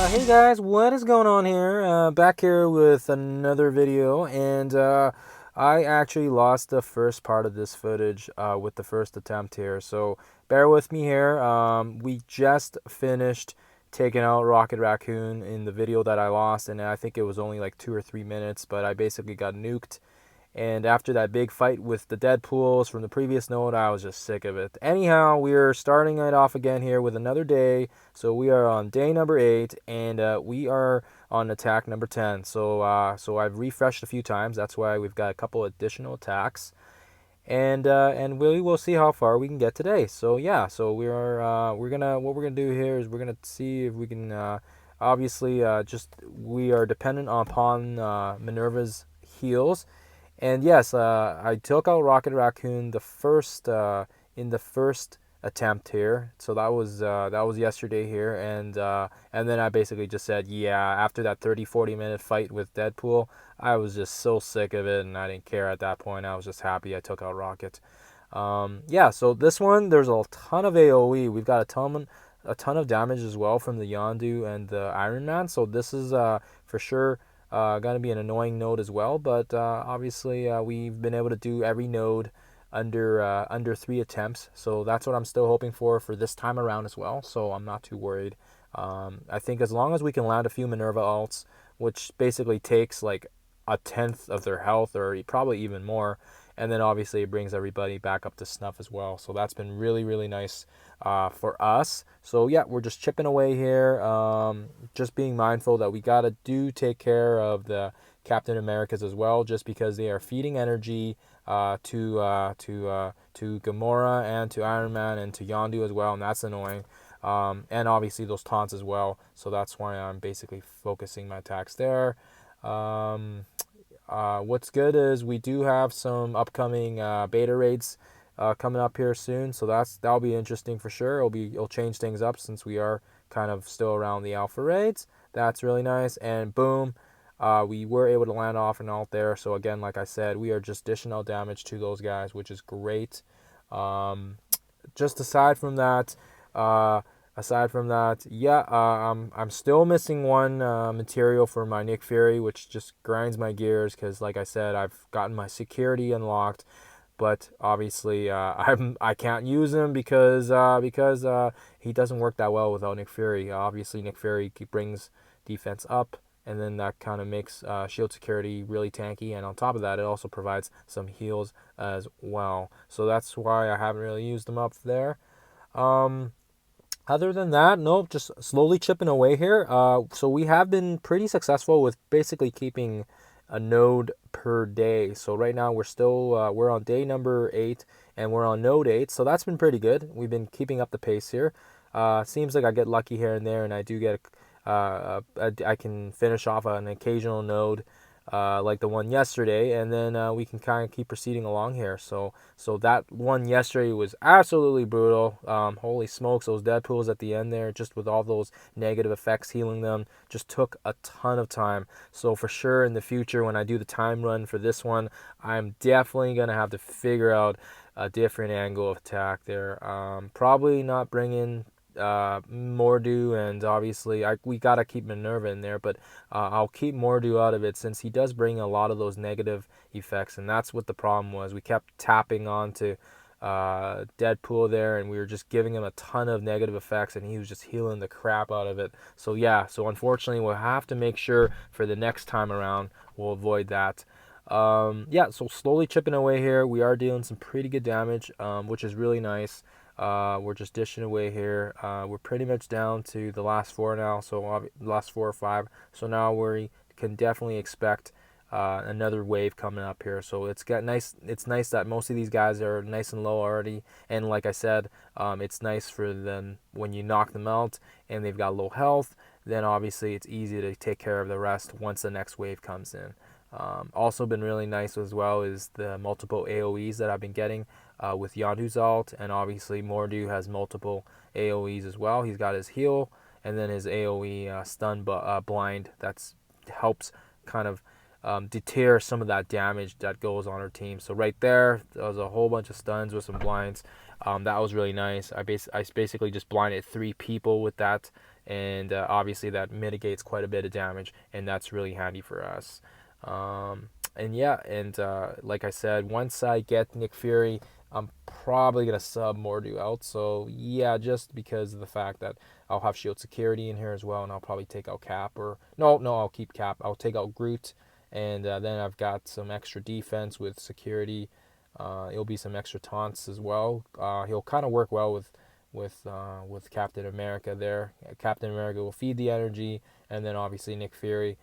Hey guys, what is going on here? Back here with another video, and I actually lost the first part of this footage with the first attempt here, so bear with me here. We just finished taking out Rocket Raccoon in the video that I lost, and I think it was only like 2 or 3 minutes, but I basically got nuked. And after that big fight with the Deadpools from the previous note, I was just sick of it. Anyhow, we are starting it off again here with another day. So we are on day number 8, and we are on attack number 10. So I've refreshed a few times. That's why we've got a couple additional attacks, and we will see how far we can get today. So yeah, so we're gonna what we're gonna do here is we're gonna see if we can obviously just we are dependent upon Minerva's heals. And yes, I took out Rocket Raccoon the first in the first attempt here. So that was yesterday here, and then I basically just said, yeah, after that 30-40 minute fight with Deadpool, I was just so sick of it, and I didn't care at that point. I was just happy I took out Rocket. Yeah, so this one there's a ton of AOE. We've got a ton of damage as well from the Yondu and the Iron Man. So this is for sure going to be an annoying node as well, but obviously we've been able to do every node under 3 attempts, so that's what I'm still hoping for this time around as well. So I'm not too worried. I think as long as we can land a few Minerva ults, which basically takes like a tenth of their health or probably even more, and then obviously it brings everybody back up to snuff as well. So that's been really nice for us. So yeah, we're just chipping away here, just being mindful that we gotta take care of the Captain Americas as well, just because they are feeding energy to Gamora and to Iron Man and to Yondu as well, and that's annoying. And obviously those taunts as well. So that's why I'm basically focusing my attacks there. What's good is we do have some upcoming beta raids coming up here soon, so that'll be interesting for sure. It'll change things up since we are kind of still around the alpha raids. That's really nice, and boom, we were able to land off an alt there. So again, like I said, we are just dishing out damage to those guys, which is great. Just aside from that, yeah, I'm still missing one material for my Nick Fury, which just grinds my gears because, like I said, I've gotten my security unlocked, but obviously I can't use him because he doesn't work that well without Nick Fury. Obviously, Nick Fury brings defense up, and then that kind of makes shield security really tanky, and on top of that, it also provides some heals as well. So that's why I haven't really used them up there. Other than that, nope, just slowly chipping away here. So we have been pretty successful with basically keeping a node per day. So right now we're on day number 8, and we're on node 8. So that's been pretty good. We've been keeping up the pace here. Seems like I get lucky here and there, and I do get I can finish off an occasional node like the one yesterday, and then we can kind of keep proceeding along here. So that one yesterday was absolutely brutal. Holy smokes, those Deadpools at the end there, just with all those negative effects healing them, just took a ton of time. So for sure in the future, when I do the time run for this one, I'm definitely going to have to figure out a different angle of attack there. Probably not bring in Mordo, and obviously we gotta keep Minerva in there, but I'll keep Mordo out of it since he does bring a lot of those negative effects, and that's what the problem was. We kept tapping onto Deadpool there, and we were just giving him a ton of negative effects, and he was just healing the crap out of it. So yeah, so unfortunately we'll have to make sure for the next time around we'll avoid that. Yeah, so slowly chipping away here. We are dealing some pretty good damage, which is really nice. We're just dishing away here. We're pretty much down to the last 4 now, so last 4 or 5. So now we can definitely expect another wave coming up here. So it's nice that most of these guys are nice and low already, and like I said, it's nice for them when you knock them out and they've got low health. Then obviously it's easy to take care of the rest once the next wave comes in. Also been really nice as well is the multiple AoEs that I've been getting with Yondu's ult, and obviously Mordo has multiple AoEs as well. He's got his heal and then his AoE stun blind that helps kind of deter some of that damage that goes on our team. So right there was a whole bunch of stuns with some blinds. That was really nice. I basically just blinded 3 people with that and obviously that mitigates quite a bit of damage, and that's really handy for us. And yeah, and like I said, once I get Nick Fury, I'm probably gonna sub Mordo out. So yeah, just because of the fact that I'll have shield security in here as well, and I'll probably take out Cap, or no, I'll keep Cap. I'll take out Groot, and then I've got some extra defense with security. It'll be some extra taunts as well. He'll kind of work well with Captain America there. Captain America will feed the energy, and then obviously Nick Fury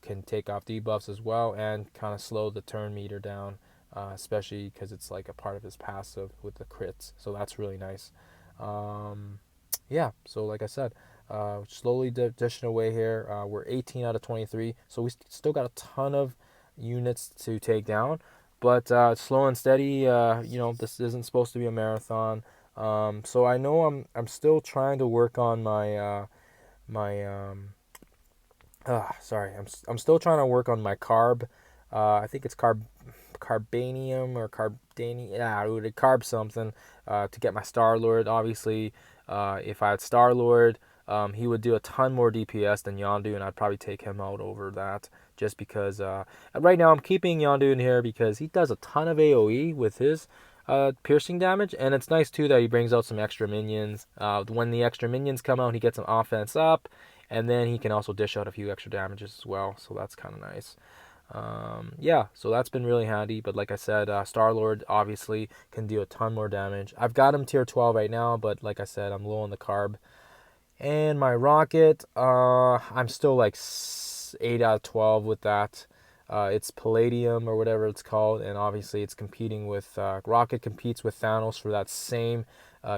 can take off debuffs as well and kind of slow the turn meter down, especially because it's like a part of his passive with the crits. So that's really nice. Um, yeah, so like I said, slowly dishing away here. We're 18 out of 23, so we still got a ton of units to take down, but slow and steady. This isn't supposed to be a marathon. So I know I'm still trying to work on my sorry, I'm still trying to work on my carb. I think it's carbanium or carbdani. Yeah, it would carb something to get my Star Lord. Obviously, if I had Star Lord, he would do a ton more DPS than Yondu, and I'd probably take him out over that. Just because right now I'm keeping Yondu in here because he does a ton of AOE with his piercing damage, and it's nice too that he brings out some extra minions. When the extra minions come out, he gets some offense up, and then he can also dish out a few extra damages as well. So that's kind of nice. Yeah, so that's been really handy. But like I said, Star Lord obviously can do a ton more damage. I've got him tier 12 right now, but like I said, I'm low on the carb. And my rocket, I'm still like 8 out of 12 with that. It's Palladium or whatever it's called, and obviously it's competing with Rocket competes with Thanos for that same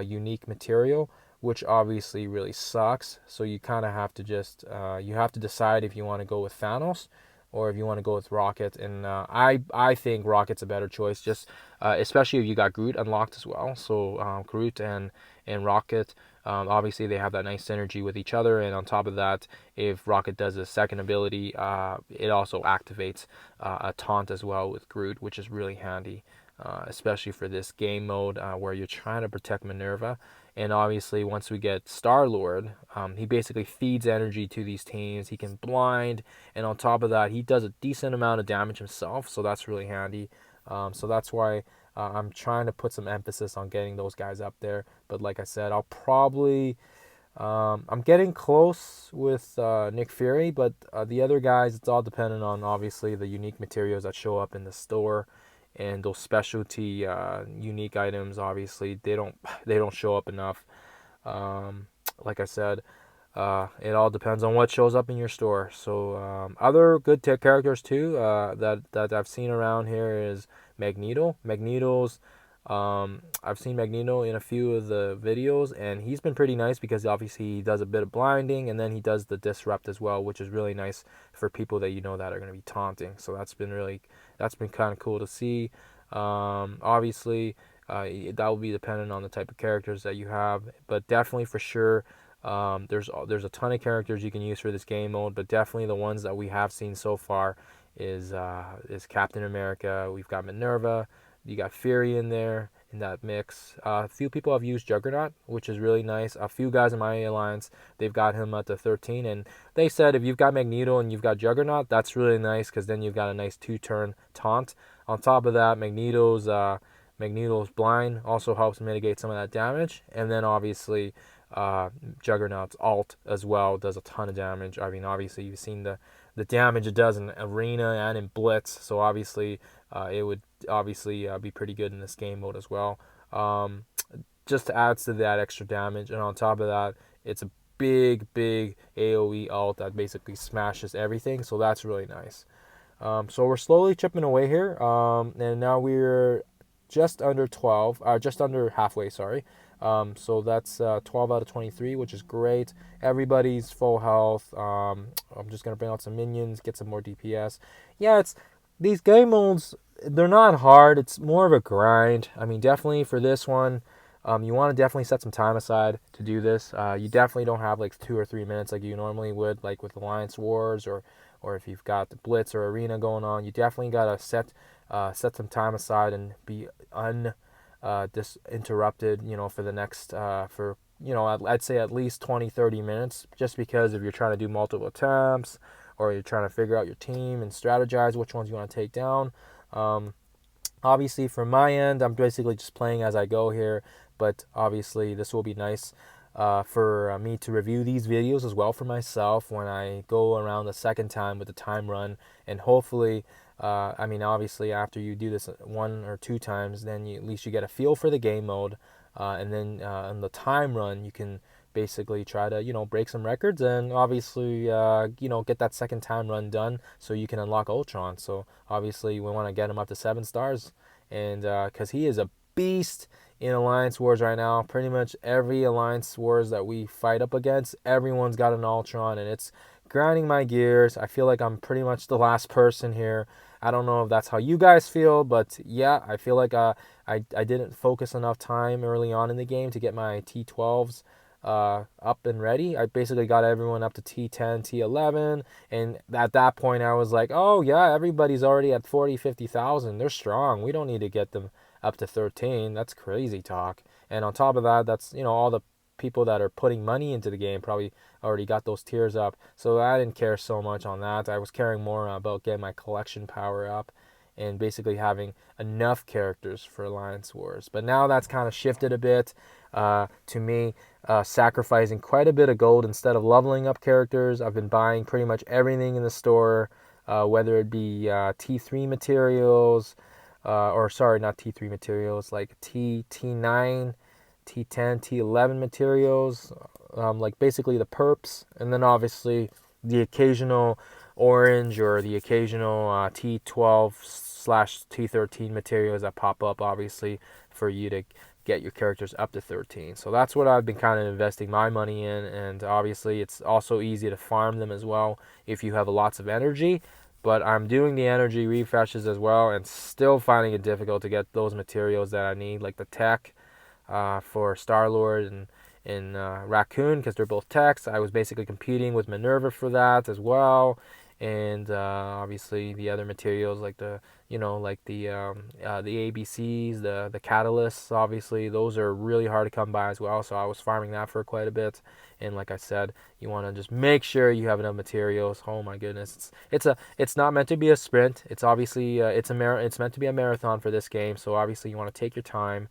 unique material, which obviously really sucks. So you kind of have to just you have to decide if you want to go with Thanos or if you want to go with Rocket. And I think Rocket's a better choice, just especially if you got Groot unlocked as well. So Groot and Rocket. Obviously, they have that nice synergy with each other, and on top of that, if Rocket does a second ability, it also activates a taunt as well with Groot, which is really handy, especially for this game mode where you're trying to protect Minerva. And obviously, once we get Star-Lord, he basically feeds energy to these teams. He can blind, and on top of that, he does a decent amount of damage himself, so that's really handy. So that's why I'm trying to put some emphasis on getting those guys up there. But like I said, I'll probably I'm getting close with Nick Fury, but the other guys, it's all dependent on obviously the unique materials that show up in the store, and those specialty unique items. Obviously, they don't show up enough. Like I said, it all depends on what shows up in your store. So other good tech characters too that I've seen around here is Magneto. I've seen Magneto in a few of the videos, and he's been pretty nice because obviously he does a bit of blinding, and then he does the disrupt as well, which is really nice for people that that are going to be taunting. So that's been kind of cool to see. Obviously, that will be dependent on the type of characters that you have, but definitely for sure. There's a ton of characters you can use for this game mode, but definitely the ones that we have seen so far is Captain America. We've got Minerva. You got Fury in there in that mix. A few people have used Juggernaut, which is really nice. A few guys in my alliance, they've got him at the 13, and they said if you've got Magneto and you've got Juggernaut, that's really nice because then you've got a nice 2-turn taunt. On top of that, Magneto's blind also helps mitigate some of that damage, and then obviously Juggernaut's alt as well does a ton of damage. I mean, obviously you've seen the damage it does in Arena and in Blitz, so obviously it would obviously be pretty good in this game mode as well. Just adds to that extra damage, and on top of that, it's a big AoE alt that basically smashes everything, so that's really nice. So we're slowly chipping away here, and now we're just under 12, just under halfway, sorry. So that's 12 out of 23, which is great. Everybody's full health. I'm just going to bring out some minions, get some more DPS. Yeah, these game modes, they're not hard. It's more of a grind. I mean, definitely for this one, you want to definitely set some time aside to do this. You definitely don't have like 2 or 3 minutes like you normally would, like with Alliance Wars or if you've got the Blitz or Arena going on. You definitely got to set some time aside and be disinterrupted, for the next for I'd say at least 20-30 minutes, just because if you're trying to do multiple attempts or you're trying to figure out your team and strategize which ones you want to take down. Obviously, from my end, I'm basically just playing as I go here, but obviously this will be nice for me to review these videos as well for myself when I go around the second time with the time run, and hopefully, obviously after you do this 1 or 2 times, then at least you get a feel for the game mode, and then on the time run, you can basically try to break some records, and obviously get that second time run done so you can unlock Ultron. So obviously we want to get him up to 7 stars, and because he is a beast in Alliance Wars right now. Pretty much every Alliance Wars that we fight up against, everyone's got an Ultron, and it's grinding my gears. I feel like I'm pretty much the last person here. I don't know if that's how you guys feel, but yeah, I feel like I didn't focus enough time early on in the game to get my T12s up and ready. I basically got everyone up to T10, T11, and at that point I was like, oh yeah, everybody's already at 40, 50,000. They're strong. We don't need to get them up to 13. That's crazy talk. And on top of that, that's all the people that are putting money into the game probably already got those tiers up. So I didn't care so much on that. I was caring more about getting my collection power up and basically having enough characters for Alliance Wars. But now that's kind of shifted a bit to me sacrificing quite a bit of gold instead of leveling up characters. I've been buying pretty much everything in the store, whether it be T3 materials, or sorry, not T3 materials, like T9, T10, T11 materials, like basically the perps, and then obviously the occasional orange or the occasional T12/T13 materials that pop up, obviously, for you to get your characters up to 13. So that's what I've been kind of investing my money in, and obviously it's also easy to farm them as well if you have lots of energy. But I'm doing the energy refreshes as well and still finding it difficult to get those materials that I need, like the tech for Star-Lord and Raccoon, because they're both techs. I was basically competing with Minerva for that as well. And obviously the other materials like the ABCs, the catalysts, obviously those are really hard to come by as well. So I was farming that for quite a bit. And like I said, you want to just make sure you have enough materials. Oh my goodness, it's not meant to be a sprint. It's obviously it's meant to be a marathon for this game. So obviously you want to take your time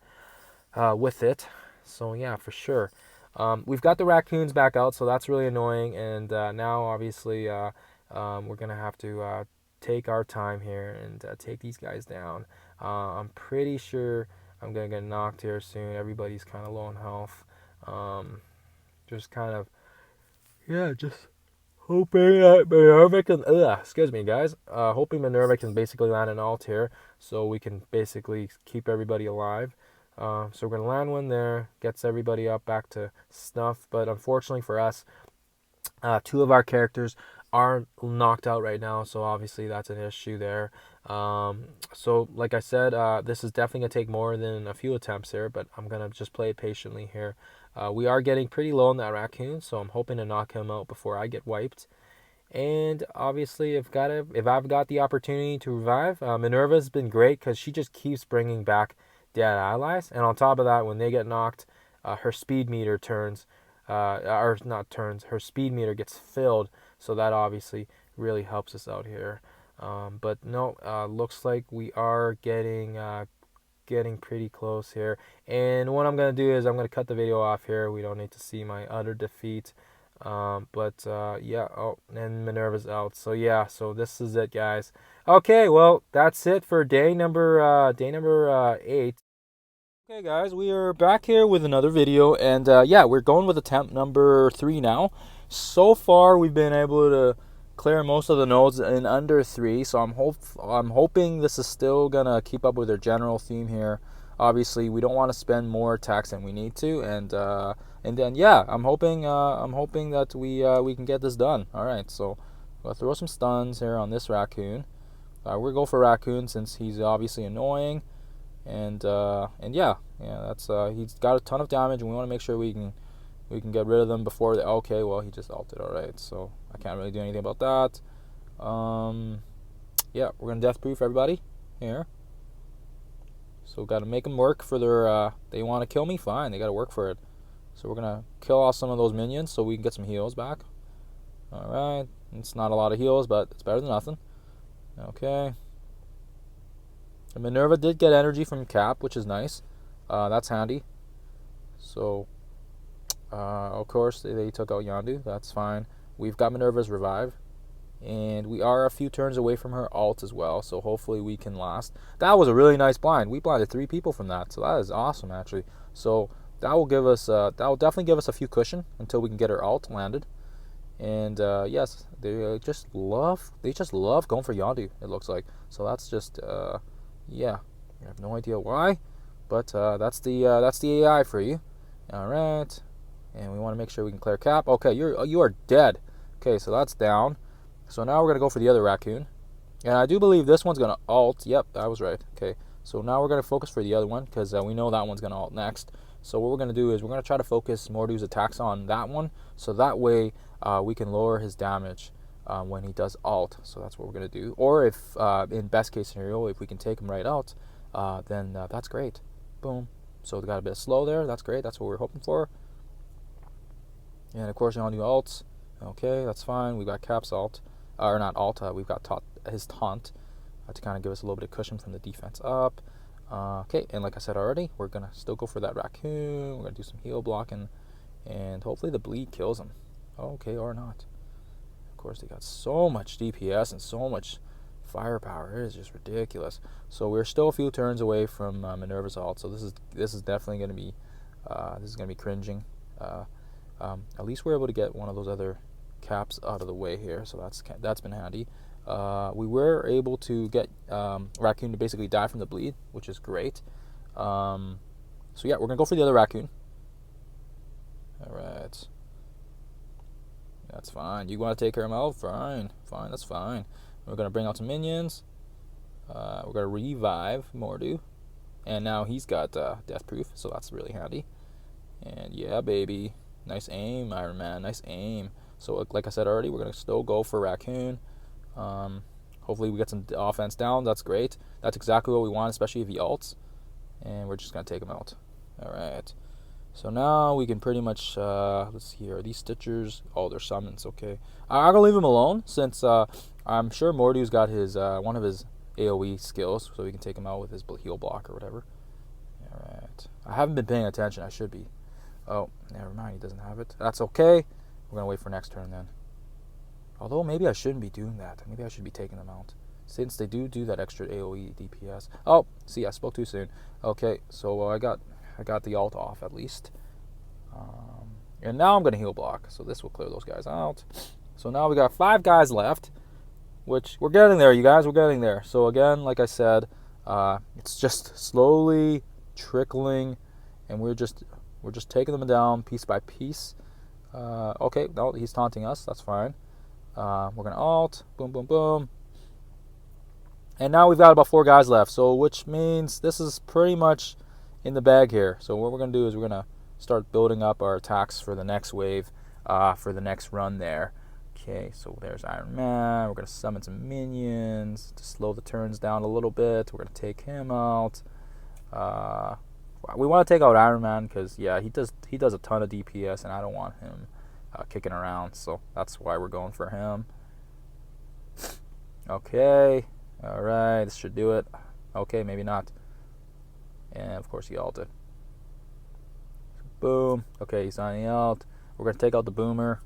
with it. So yeah, for sure. We've got the raccoons back out, so that's really annoying. And now obviously we're gonna have to take our time here and take these guys down. I'm pretty sure I'm gonna get knocked here soon. Everybody's kind of low on health. Just kind of, yeah, just hoping that Minerva can, excuse me guys, hoping Minerva can basically land an ult here so we can basically keep everybody alive. So we're going to land one there, gets everybody up back to snuff, but unfortunately for us, 2 of our characters are knocked out right now, so obviously that's an issue there. So like I said, this is definitely going to take more than a few attempts here, but I'm going to just play it patiently here. We are getting pretty low on that raccoon, so I'm hoping to knock him out before I get wiped. And obviously, if I've got the opportunity to revive, Minerva's been great because she just keeps bringing back dead allies. And on top of that, when they get knocked, her speed meter turns, or not turns, her speed meter gets filled. So that obviously really helps us out here. But no, looks like we are getting pretty close here. And what I'm going to do is I'm going to cut the video off here. We don't need to see my utter defeat. Yeah, oh, and Minerva's out. So yeah, so this is it, guys. Okay, well, that's it for day number 8. Okay, guys, we are back here with another video, and yeah, we're going with attempt number 3 now. So far, we've been able to clear most of the nodes in under 3, so I'm hoping this is still gonna keep up with their general theme here. Obviously, we don't want to spend more attacks than we need to, and then yeah, I'm hoping that we can get this done. All right, so we'll throw some stuns here on this raccoon. We'll go for raccoon since he's obviously annoying, and yeah, that's he's got a ton of damage, and we want to make sure we can get rid of them before they. Okay, well, he just ulted. All right, so I can't really do anything about that. Yeah, we're gonna death proof everybody here. So got to make them work for their. They want to kill me, fine. They got to work for it. So we're going to kill off some of those minions so we can get some heals back. Alright. It's not a lot of heals, but it's better than nothing. Okay. And Minerva did get energy from Cap, which is nice. That's handy. So, of course, they took out Yondu. That's fine. We've got Minerva's revive. And we are a few turns away from her ult as well, so hopefully we can last. That was a really nice blind. We blinded 3 people from that, so that is awesome, actually. So that will give us, that will definitely give us a few cushion until we can get her ult landed. And yes, they just love going for Yondu, it looks like. So that's just, yeah, I have no idea why, but that's the AI for you. All right, and we want to make sure we can clear Cap. Okay, you are dead. Okay, so that's down. So now we're going to go for the other raccoon. And I do believe this one's going to ult. Yep, I was right. Okay, so now we're going to focus for the other one because we know that one's going to ult next. So what we're going to do is we're going to try to focus Mordo's attacks on that one. So that way we can lower his damage when he does ult. So that's what we're going to do. Or if, in best case scenario, if we can take him right out, then that's great. Boom. So we got a bit of slow there. That's great. That's what we're hoping for. And of course, Yondu ults. Okay, that's fine. We got Cap's ult. Or not ult, we've got his taunt to kind of give us a little bit of cushion from the defense up. Okay, and like I said already, we're going to still go for that raccoon. We're going to do some heal blocking, and hopefully the bleed kills him. Okay, or not. Of course, they got so much DPS and so much firepower. It is just ridiculous. So we're still a few turns away from Minerva's ult, so this is definitely going to be cringing. At least we're able to get one of those other Caps out of the way here, so that's been handy. We were able to get Raccoon to basically die from the bleed, which is great. So yeah, we're gonna go for the other Raccoon. All right, that's fine. You want to take him out? Fine, that's fine. We're gonna bring out some minions. We're gonna revive Mordo, and now he's got death proof, so that's really handy. And yeah, baby, nice aim, Iron Man, nice aim. So like I said already, we're going to still go for Raccoon. Hopefully we get some offense down. That's great. That's exactly what we want, especially if he ults. And we're just going to take him out. All right. So now we can pretty much, let's see here. Are these Stitchers? Oh, they're summons. Okay. I'm going to leave him alone since I'm sure Mordo's got his one of his AoE skills, so we can take him out with his heal block or whatever. All right. I haven't been paying attention. I should be. Oh, never mind. He doesn't have it. That's okay. We're going to wait for next turn then. Although maybe I shouldn't be doing that. Maybe I should be taking them out. Since they do that extra AoE DPS. Oh, see, I spoke too soon. Okay, so I got the ult off at least. And now I'm going to heal block. So this will clear those guys out. So now we got 5 guys left. Which, we're getting there, you guys. We're getting there. So again, like I said, it's just slowly trickling. And we're just taking them down piece by piece. Okay, no, he's taunting us. That's fine. We're going to ult. Boom, boom, boom. And now we've got about 4 guys left. So which means this is pretty much in the bag here. So what we're going to do is we're going to start building up our attacks for the next wave, for the next run there. Okay, so there's Iron Man. We're going to summon some minions to slow the turns down a little bit. We're going to take him out. We want to take out Iron Man because, yeah, he does a ton of DPS, and I don't want him kicking around, so that's why we're going for him. Okay, all right, this should do it. Okay, maybe not. And, of course, he ulted. Boom. Okay, he's on the ult. We're going to take out the Boomer.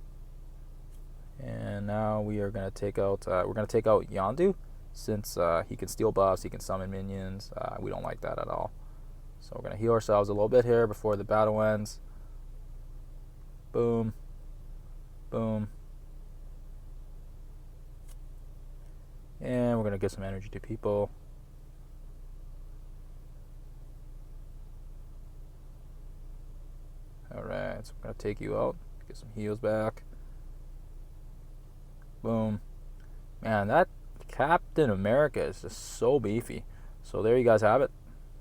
And now we are going to take out, Yondu, since he can steal buffs, he can summon minions. We don't like that at all. So we're going to heal ourselves a little bit here before the battle ends. Boom. Boom. And we're going to give some energy to people. Alright, so I'm going to take you out. Get some heals back. Boom. Man, that Captain America is just so beefy. So there you guys have it.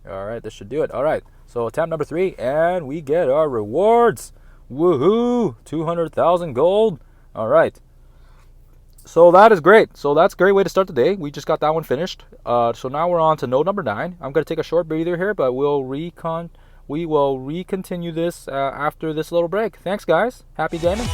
Alright, this should do it. Alright, so attempt number 3, and we get our rewards. Woohoo! 200,000 gold. Alright. So that is great. So that's a great way to start the day. We just got that one finished. So now we're on to node number 9. I'm going to take a short breather here, but we'll we will recontinue this after this little break. Thanks, guys. Happy gaming.